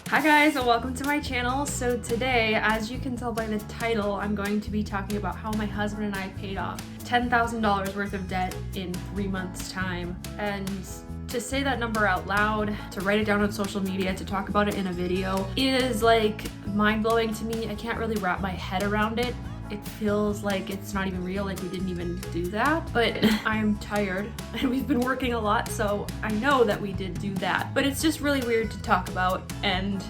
Hi guys, and welcome to my channel. So today, as you can tell by the title, I'm going to be talking about how my husband and I paid off $10,000 worth of debt in 3 months' time. And to say that number out loud, to write it down on social media, to talk about it in a video is like mind-blowing to me. I can't really wrap my head around it. It feels like it's not even real, like we didn't even do that. But I'm tired and we've been working a lot, so I know that we did do that. But it's just really weird to talk about. And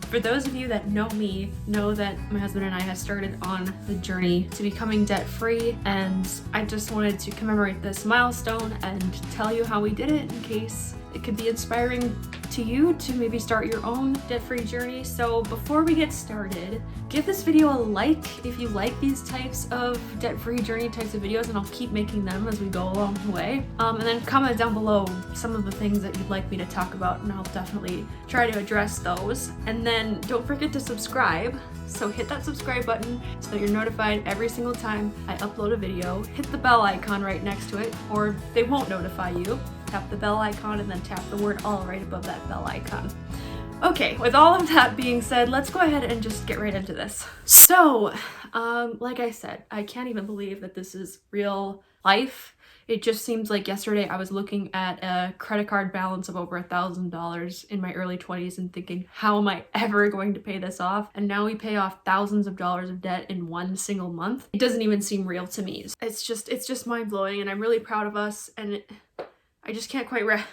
for those of you that know me, know that my husband and I have started on the journey to becoming debt-free. And I just wanted to commemorate this milestone and tell you how we did it in case it could be inspiring to you to maybe start your own debt-free journey. So before we get started, give this video a like if you like these types of debt-free journey types of videos, and I'll keep making them as we go along the way. And then comment down below some of the things that you'd like me to talk about, and I'll definitely try to address those. And then don't forget to subscribe. So hit that subscribe button so that you're notified every single time I upload a video. Hit the bell icon right next to it, or they won't notify you. Tap the bell icon and then tap the word all right above that bell icon. Okay, with all of that being said, let's go ahead and just get right into this. So, like I said, I can't even believe that this is real life. It just seems like yesterday I was looking at a credit card balance of over $1,000 in my early 20s and thinking, how am I ever going to pay this off? And now we pay off thousands of dollars of debt in one single month. It doesn't even seem real to me. It's just mind-blowing, and I'm really proud of us, and I just can't quite wrap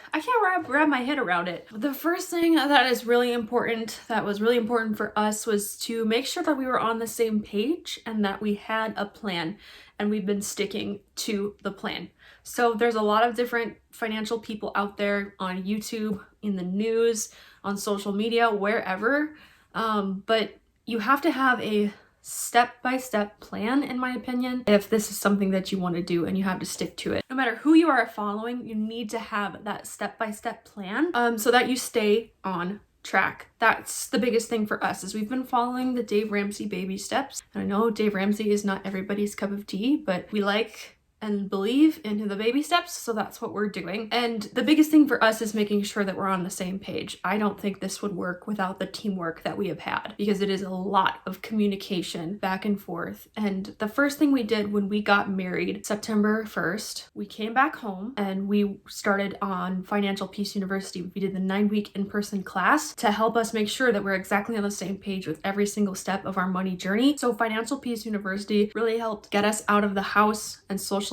my head around it. The first thing that was really important for us was to make sure that we were on the same page and that we had a plan, and we've been sticking to the plan. So there's a lot of different financial people out there on YouTube, in the news, on social media, wherever, but you have to have a step-by-step plan, in my opinion, if this is something that you want to do, and you have to stick to it. No matter who you are following, you need to have that step-by-step plan so that you stay on track. That's the biggest thing for us, is we've been following the Dave Ramsey baby steps. And I know Dave Ramsey is not everybody's cup of tea, but we like and believe into the baby steps, so that's what we're doing. And the biggest thing for us is making sure that we're on the same page. I don't think this would work without the teamwork that we have had, because it is a lot of communication back and forth. And the first thing we did when we got married, September 1st, we came back home and we started on Financial Peace University. We did the 9-week in-person class to help us make sure that we're exactly on the same page with every single step of our money journey. So Financial Peace University really helped get us out of the house and socializing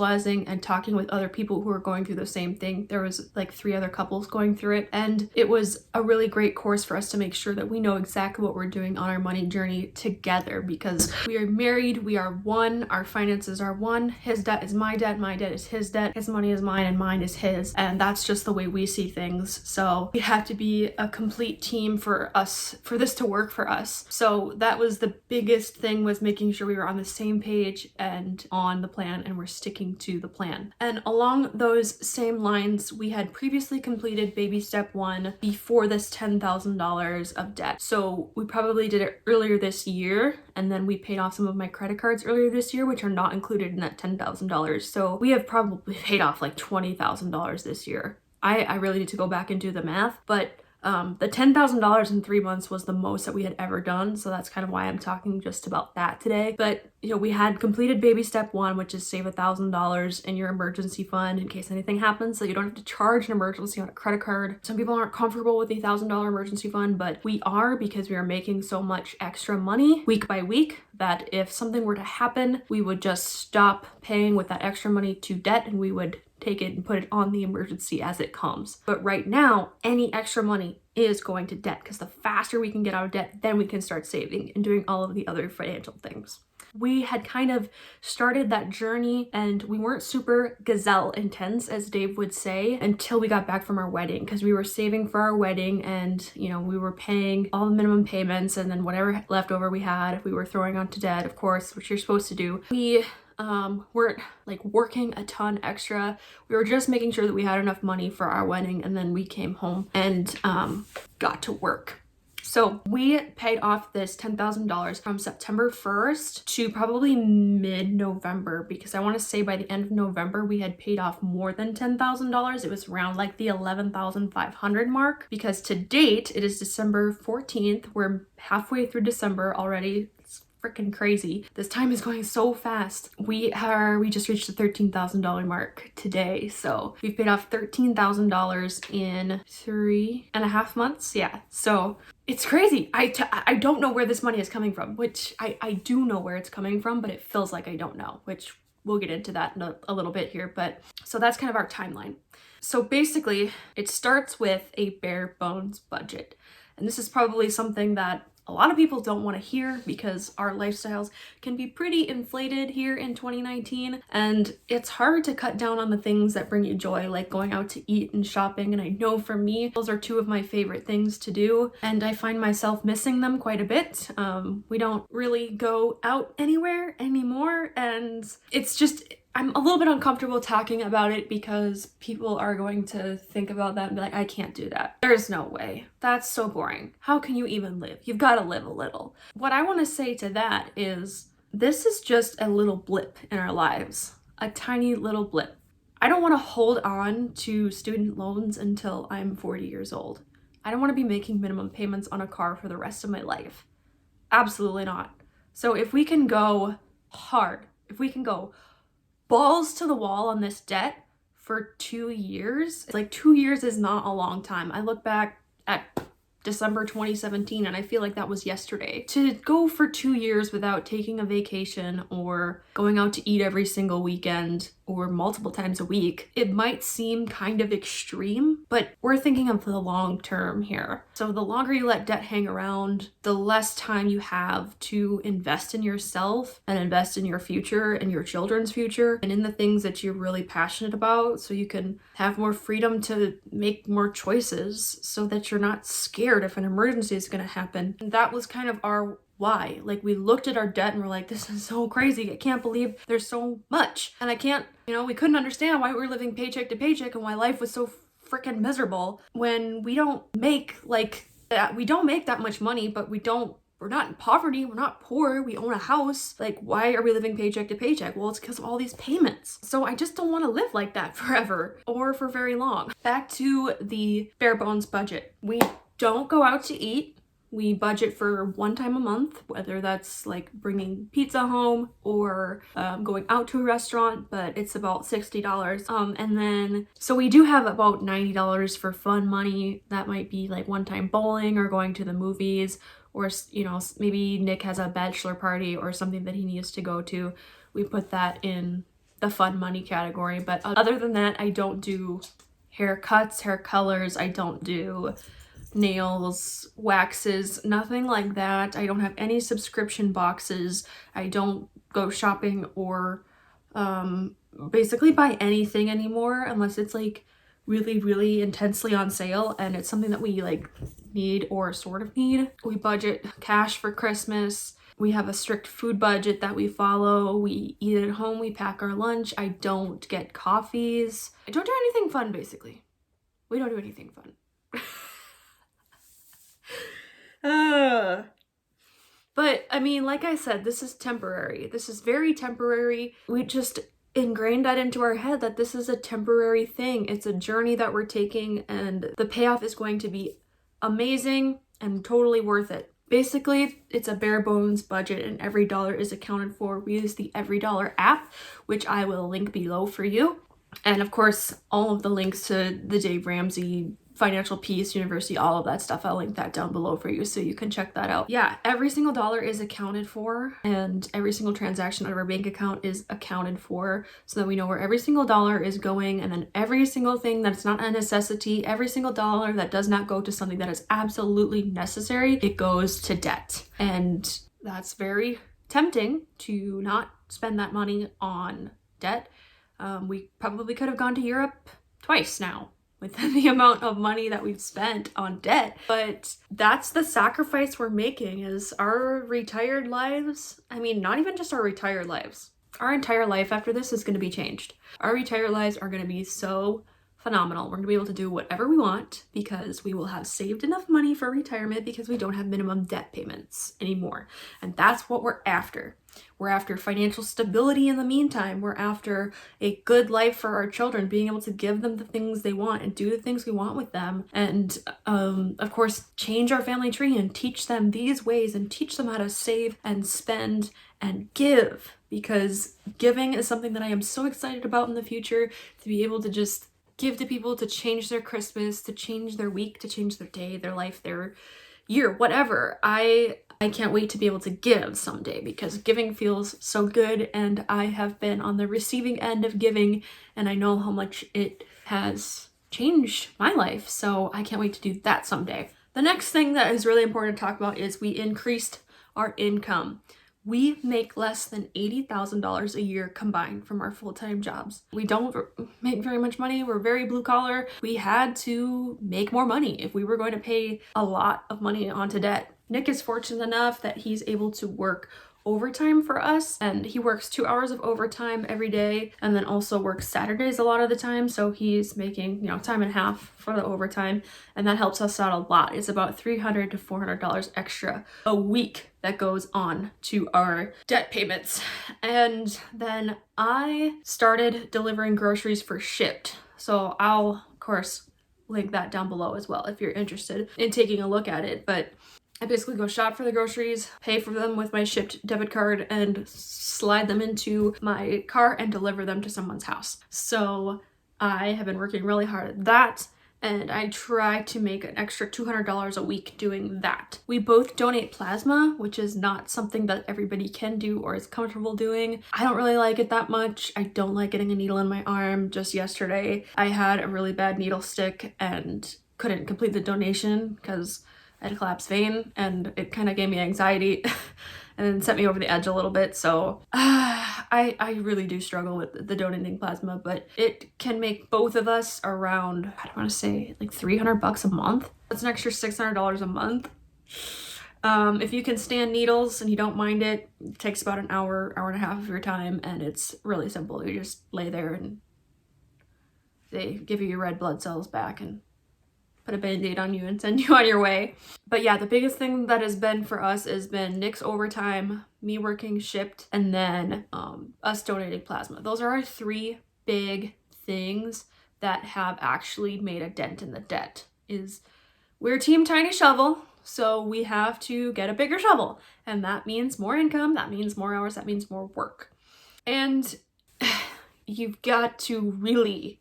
and talking with other people who were going through the same thing. There was like 3 other couples going through it, and it was a really great course for us to make sure that we know exactly what we're doing on our money journey together, because we are married, we are one, our finances are one. His debt is my debt is his debt, his money is mine, and mine is his, and that's just the way we see things. So we have to be a complete team for us, for this to work for us. So that was the biggest thing, was making sure we were on the same page and on the plan, and we're sticking to the plan. And along those same lines, we had previously completed baby step 1 before this $10,000 of debt. So we probably did it earlier this year, and then we paid off some of my credit cards earlier this year, which are not included in that $10,000. So we have probably paid off like $20,000 this year. I really need to go back and do the math, but the $10,000 in 3 months was the most that we had ever done. So that's kind of why I'm talking just about that today. But, you know, we had completed baby step 1, which is save $1,000 in your emergency fund in case anything happens, so you don't have to charge an emergency on a credit card. Some people aren't comfortable with the $1,000 emergency fund, but we are, because we are making so much extra money week by week that if something were to happen, we would just stop paying with that extra money to debt, and we would take it and put it on the emergency as it comes. But right now, any extra money is going to debt, because the faster we can get out of debt, then we can start saving and doing all of the other financial things. We had kind of started that journey, and we weren't super gazelle intense, as Dave would say, until we got back from our wedding, because we were saving for our wedding, and you know, we were paying all the minimum payments, and then whatever leftover we had, we were throwing onto debt, of course, which you're supposed to do. We weren't like working a ton extra. We were just making sure that we had enough money for our wedding, and then we came home and got to work. So we paid off this $10,000 from September 1st to probably mid-November, because I want to say by the end of November we had paid off more than $10,000. It was around like the 11,500 mark, because to date it is December 14th. We're halfway through December already. Freaking crazy. This time is going so fast. We just reached the $13,000 mark today. So we've paid off $13,000 in 3.5 months. Yeah. So it's crazy. I don't know where this money is coming from, which I do know where it's coming from, but it feels like I don't know, which we'll get into that in a little bit here. But so that's kind of our timeline. So basically it starts with a bare bones budget. And this is probably something that a lot of people don't want to hear, because our lifestyles can be pretty inflated here in 2019, and it's hard to cut down on the things that bring you joy, like going out to eat and shopping. And I know for me, those are two of my favorite things to do, and I find myself missing them quite a bit. We don't really go out anywhere anymore, and it's just, I'm a little bit uncomfortable talking about it because people are going to think about that and be like, I can't do that. There's no way. That's so boring. How can you even live? You've got to live a little. What I want to say to that is, this is just a little blip in our lives, a tiny little blip. I don't want to hold on to student loans until I'm 40 years old. I don't want to be making minimum payments on a car for the rest of my life. Absolutely not. So if we can go hard, if we can go balls to the wall on this debt for 2 years. Like 2 years is not a long time. I look back at December 2017 and I feel like that was yesterday. To go for 2 years without taking a vacation or going out to eat every single weekend or multiple times a week, it might seem kind of extreme, but we're thinking of the long term here. So the longer you let debt hang around, the less time you have to invest in yourself and invest in your future and your children's future and in the things that you're really passionate about, so you can have more freedom to make more choices, so that you're not scared if an emergency is going to happen. And that was kind of our why. Like, we looked at our debt and we're like, this is so crazy. I can't believe there's so much. And I can't, we couldn't understand why we were living paycheck to paycheck and why life was so freaking miserable when we don't make that much money, but we're not in poverty, we're not poor, we own a house. Like, why are we living paycheck to paycheck? Well, it's because of all these payments. So I just don't want to live like that forever or for very long. Back to the bare bones budget. We don't go out to eat. We budget for one time a month, whether that's like bringing pizza home or going out to a restaurant, but it's about $60. And then, so we do have about $90 for fun money. That might be like one-time bowling or going to the movies, or, maybe Nick has a bachelor party or something that he needs to go to. We put that in the fun money category. But other than that, I don't do haircuts, hair colors. I don't do nails, waxes, nothing like that. I don't have any subscription boxes. I don't go shopping or basically buy anything anymore unless it's like really, really intensely on sale and it's something that we like need or sort of need. We budget cash for Christmas. We have a strict food budget that we follow. We eat at home. We pack our lunch. I don't get coffees. I don't do anything fun, basically. We don't do anything fun. But I mean, like I said, this is temporary. This is very temporary. We just ingrained that into our head that this is a temporary thing. It's a journey that we're taking, and the payoff is going to be amazing and totally worth it. Basically, it's a bare bones budget and every dollar is accounted for. We use the Every Dollar app, which I will link below for you. And of course, all of the links to the Dave Ramsey Financial Peace University, all of that stuff, I'll link that down below for you so you can check that out. Yeah, every single dollar is accounted for, and every single transaction out of our bank account is accounted for, so that we know where every single dollar is going. And then every single thing that's not a necessity, every single dollar that does not go to something that is absolutely necessary, it goes to debt. And that's very tempting to not spend that money on debt. We probably could have gone to Europe twice now with the amount of money that we've spent on debt. But that's the sacrifice we're making, is our retired lives. I mean, not even just our retired lives. Our entire life after this is going to be changed. Our retired lives are going to be so phenomenal. We're gonna be able to do whatever we want because we will have saved enough money for retirement because we don't have minimum debt payments anymore. And that's what we're after. We're after financial stability in the meantime. We're after a good life for our children, being able to give them the things they want and do the things we want with them. And of course, change our family tree and teach them these ways and teach them how to save and spend and give, because giving is something that I am so excited about in the future, to be able to just give to people, to change their Christmas, to change their week, to change their day, their life, their year, whatever. I can't wait to be able to give someday, because giving feels so good, and I have been on the receiving end of giving, and I know how much it has changed my life, so I can't wait to do that someday. The next thing that is really important to talk about is we increased our income. We make less than $80,000 a year combined from our full-time jobs. We don't make very much money. We're very blue collar. We had to make more money if we were going to pay a lot of money onto debt. Nick is fortunate enough that he's able to work overtime for us, and he works 2 hours of overtime every day and then also works Saturdays a lot of the time, so he's making, you know, time and a half for the overtime, and that helps us out a lot. It's about $300 to $400 extra a week that goes on to our debt payments. And then I started delivering groceries for Shipt, so I'll of course link that down below as well if you're interested in taking a look at it. But I basically go shop for the groceries, pay for them with my Shipt debit card, and slide them into my car and deliver them to someone's house. So I have been working really hard at that, and I try to make an extra $200 a week doing that. We both donate plasma, which is not something that everybody can do or is comfortable doing. I don't really like it that much. I don't like getting a needle in my arm. Just yesterday, I had a really bad needle stick and couldn't complete the donation because I had a collapsed vein, and it kind of gave me anxiety and set me over the edge a little bit. So I really do struggle with the donating plasma, but it can make both of us around, I don't want to say, like $300 a month. That's an extra $600 a month. If you can stand needles and you don't mind it, it takes about an hour, hour and a half of your time, and it's really simple. You just lay there and they give you your red blood cells back and put a band-aid on you and send you on your way. But yeah, the biggest thing that has been for us has been Nick's overtime, me working Shipt, and then us donating plasma. Those are our three big things that have actually made a dent in the debt. We're Team Tiny Shovel, so we have to get a bigger shovel, and that means more income, that means more hours, that means more work. And you've got to really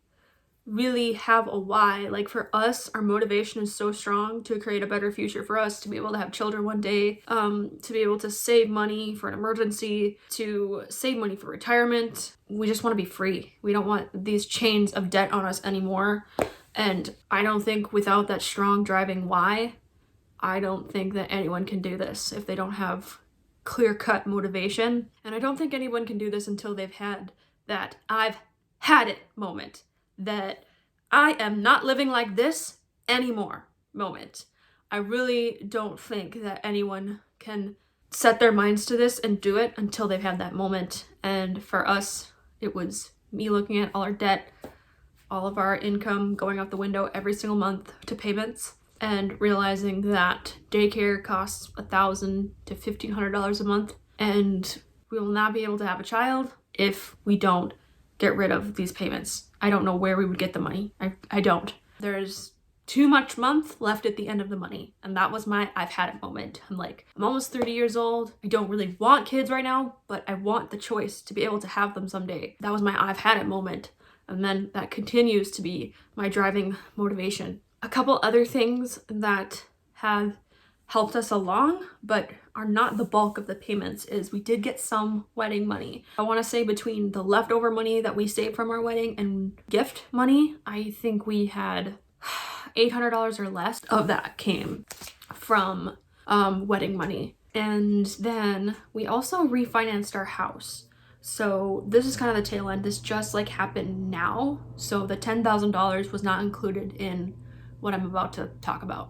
have a why. Like for us, our motivation is so strong to create a better future for us, to be able to have children one day, to be able to save money for an emergency, to save money for retirement. We just want to be free. We don't want these chains of debt on us anymore. And I don't think without that strong driving why, I don't think that anyone can do this if they don't have clear-cut motivation. And I don't think anyone can do this until they've had that I've had it moment, that I am not living like this anymore moment. I really don't think that anyone can set their minds to this and do it until they've had that moment. And for us, it was me looking at all our debt, all of our income going out the window every single month to payments, and realizing that daycare costs $1,000 to $1,500 a month, and we will not be able to have a child if we don't get rid of these payments. I don't know where we would get the money. I don't. There's too much month left at the end of the money. And that was my I've had it moment. I'm almost 30 years old. I don't really want kids right now, but I want the choice to be able to have them someday. That was my I've had it moment. And then that continues to be my driving motivation. A couple other things that have helped us along, but are not the bulk of the payments, is we did get some wedding money. I want to say between the leftover money that we saved from our wedding and gift money, I think we had $800 or less of that came from wedding money. And then we also refinanced our house. So this is kind of the tail end. This just happened now. So the $10,000 was not included in what I'm about to talk about.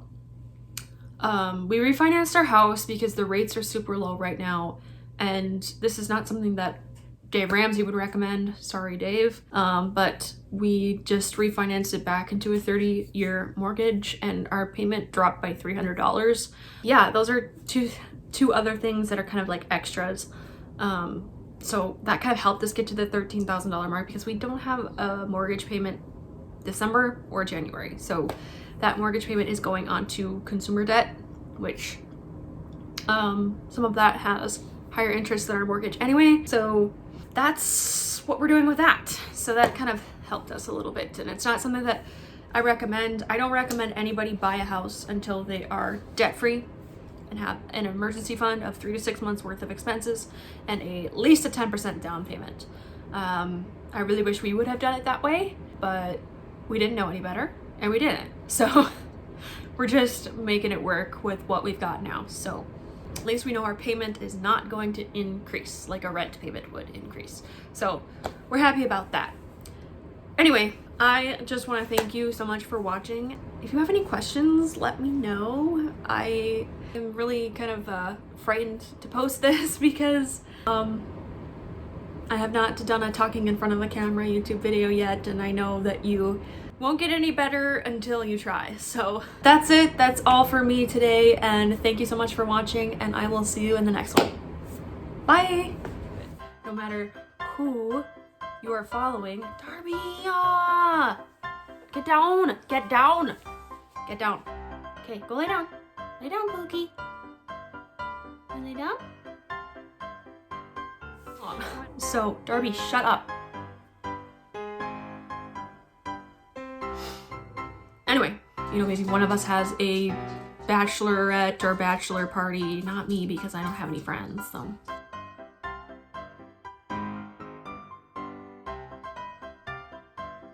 We refinanced our house because the rates are super low right now, and this is not something that Dave Ramsey would recommend. Sorry, Dave. But we just refinanced it back into a 30-year mortgage and our payment dropped by $300. Yeah, those are two other things that are kind of like extras. So that kind of helped us get to the $13,000 mark because we don't have a mortgage payment December or January. So that mortgage payment is going on to consumer debt, which some of that has higher interest than our mortgage anyway. So that's what we're doing with that. So that kind of helped us a little bit, and it's not something that I recommend. I don't recommend anybody buy a house until they are debt free and have an emergency fund of 3 to 6 months worth of expenses and at least a 10% down payment. I really wish we would have done it that way, but we didn't know any better and we didn't. So we're just making it work with what we've got now. So at least we know our payment is not going to increase like a rent payment would increase. So we're happy about that. Anyway, I just want to thank you so much for watching. If you have any questions, let me know. I am really kind of frightened to post this because I have not done a talking in front of a camera YouTube video yet, and I know that you won't get any better until you try. So that's it. That's all for me today, and thank you so much for watching, and I will see you in the next one. Bye! No matter who you are following, Darby, get down, get down, get down. Okay, go lay down. Lay down, Pookie. And lay down. So, Darby, shut up. Anyway, you know, maybe one of us has a bachelorette or bachelor party. Not me, because I don't have any friends, so.